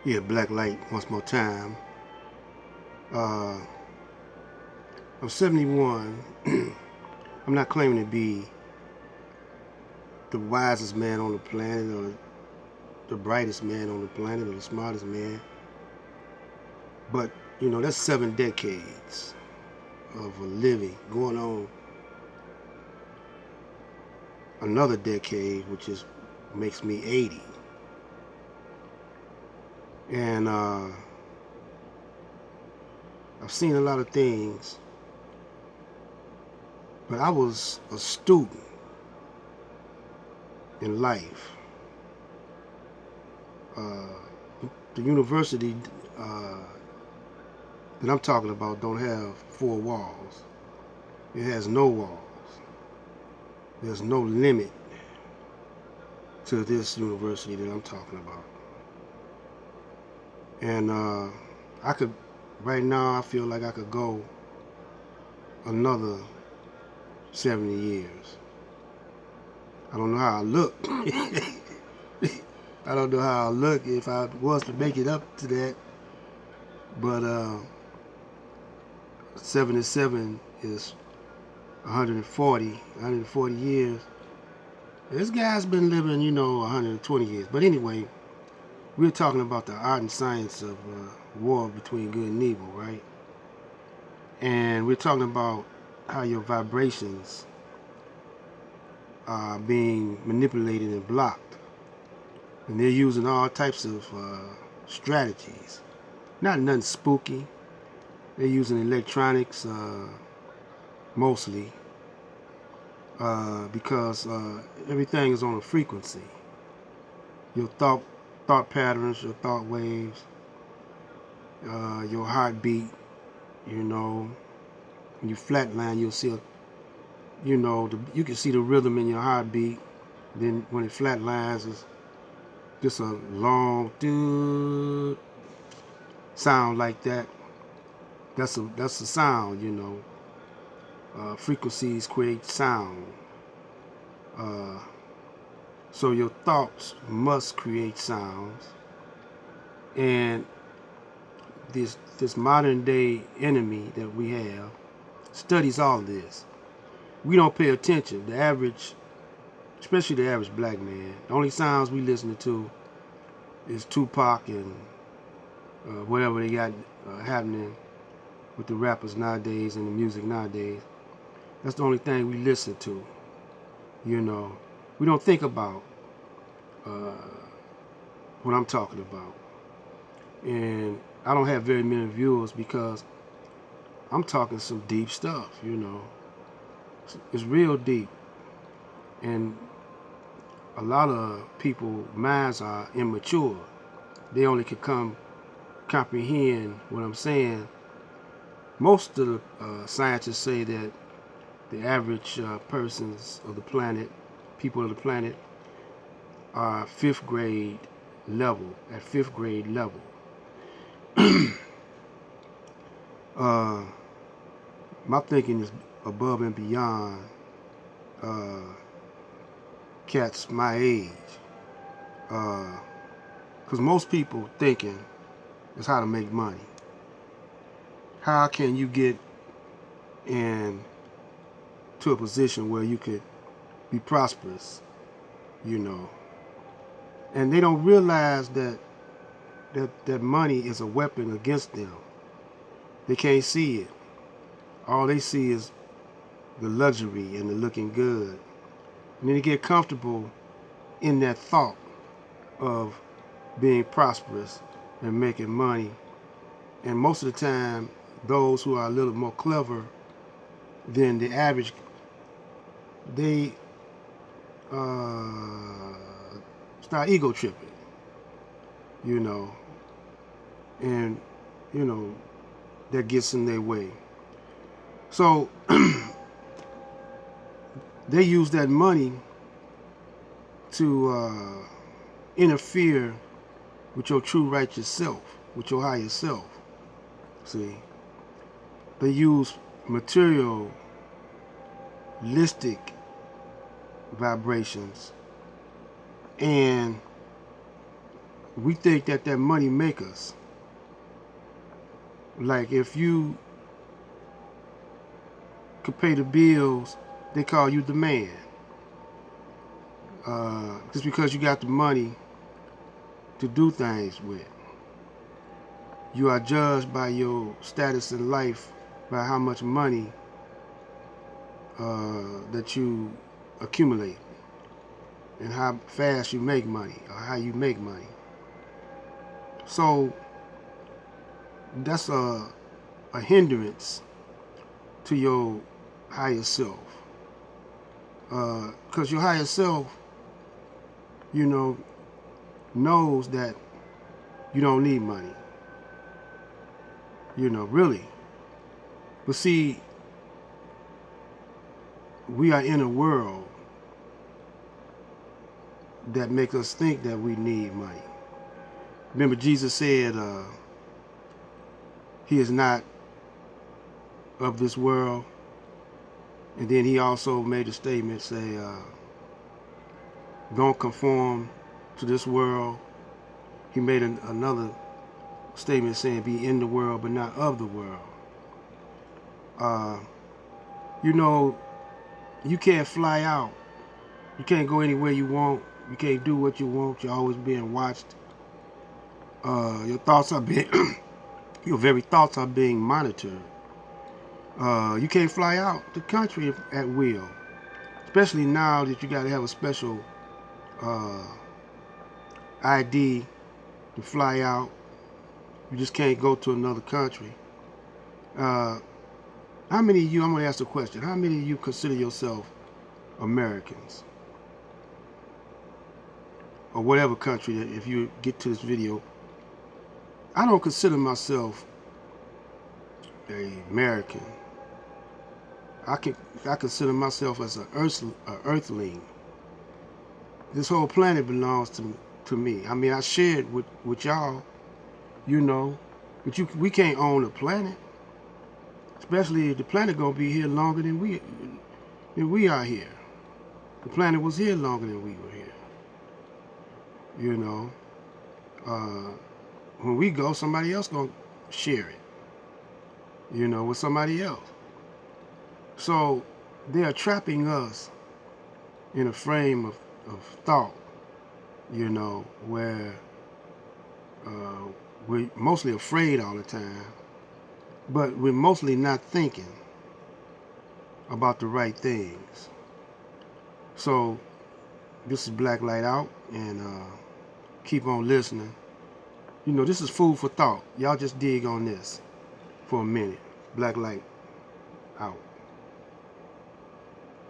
Yeah, black light once more time. Uh, I'm 71. I'm not claiming to be the wisest man on the planet or the brightest man on the planet or the smartest man, but that's 7 decades of a living going on another decade, which is makes me 80. And I've seen a lot of things, but I was a student in life. The university that I'm talking about don't have four walls. It has no walls. There's no limit to this university that I'm talking about. And I could, right now, I feel like I could go another 70 years. I don't know how I look. I don't know how I look if I was to make it up to that. But 77 is 140 years. This guy's been living, 120 years. But anyway, we're talking about the art and science of war between good and evil, right? And we're talking about how your vibrations are being manipulated and blocked. And they're using all types of strategies. Not nothing spooky. They're using electronics mostly because everything is on a frequency. Your thought patterns, your thought waves, your heartbeat. When you flatline, you'll see you can see the rhythm in your heartbeat. Then when it flatlines, it's just a long sound like that. That's a sound. Frequencies create sound. Uh, so your thoughts must create sounds. And this modern day enemy that we have studies all this. We don't pay attention. The average, especially the average black man, the only sounds we listen to is Tupac and whatever they got happening with the rappers nowadays and the music nowadays. That's the only thing we listen to. We don't think about uh, what I'm talking about. And I don't have very many viewers because I'm talking some deep stuff. It's real deep. And a lot of people minds are immature. They only can comprehend what I'm saying. Most of the scientists say that the average persons of the planet, people of the planet, are fifth grade level, at fifth grade level. uh, my thinking is above and beyond uh, cats my age. Because most people thinking is how to make money. How can you get in to a position where you could be prosperous, And they don't realize that money is a weapon against them. They can't see it. All they see is the luxury and the looking good. And then they get comfortable in that thought of being prosperous and making money. And most of the time, those who are a little more clever than the average, they start ego tripping, and that gets in their way. So they use that money to interfere with your true righteous self, with your higher self. See, they use materialistic vibrations and we think that money make us. Like if you could pay the bills, they call you the man. Just because you got the money to do things with. You are judged by your status in life, by how much money that you accumulate, and how fast you make money, or how you make money. So that's a hindrance to your higher self. Because your higher self, you know, knows that you don't need money. You know, really. But see, we are in a world that makes us think that we need money. Remember, Jesus said he is not of this world. And then he also made a statement, say, don't conform to this world. He made another statement saying, be in the world, but not of the world. You know, you can't fly out. You can't go anywhere you want. You can't do what you want. You're always being watched. Your thoughts are being, your very thoughts are being monitored. You can't fly out the country at will. Especially now that you got to have a special ID to fly out. You just can't go to another country. How many of you, I'm going to ask a question, how many of you consider yourself Americans? Or whatever country, that if you get to this video. I don't consider myself an American. I consider myself as an earthling. This whole planet belongs to me. I mean, I share it with y'all, you know, but we can't own the planet. Especially if the planet gonna be here longer than we are here. The planet was here longer than we were here. You know, when we go, somebody else gonna share it. You know, with somebody else. So they are trapping us in a frame of thought, you know, where we're mostly afraid all the time, but we're mostly not thinking about the right things. So this is Black Light Out, and keep on listening. You know, this is food for thought. Y'all just dig on this for a minute. Black Light Out.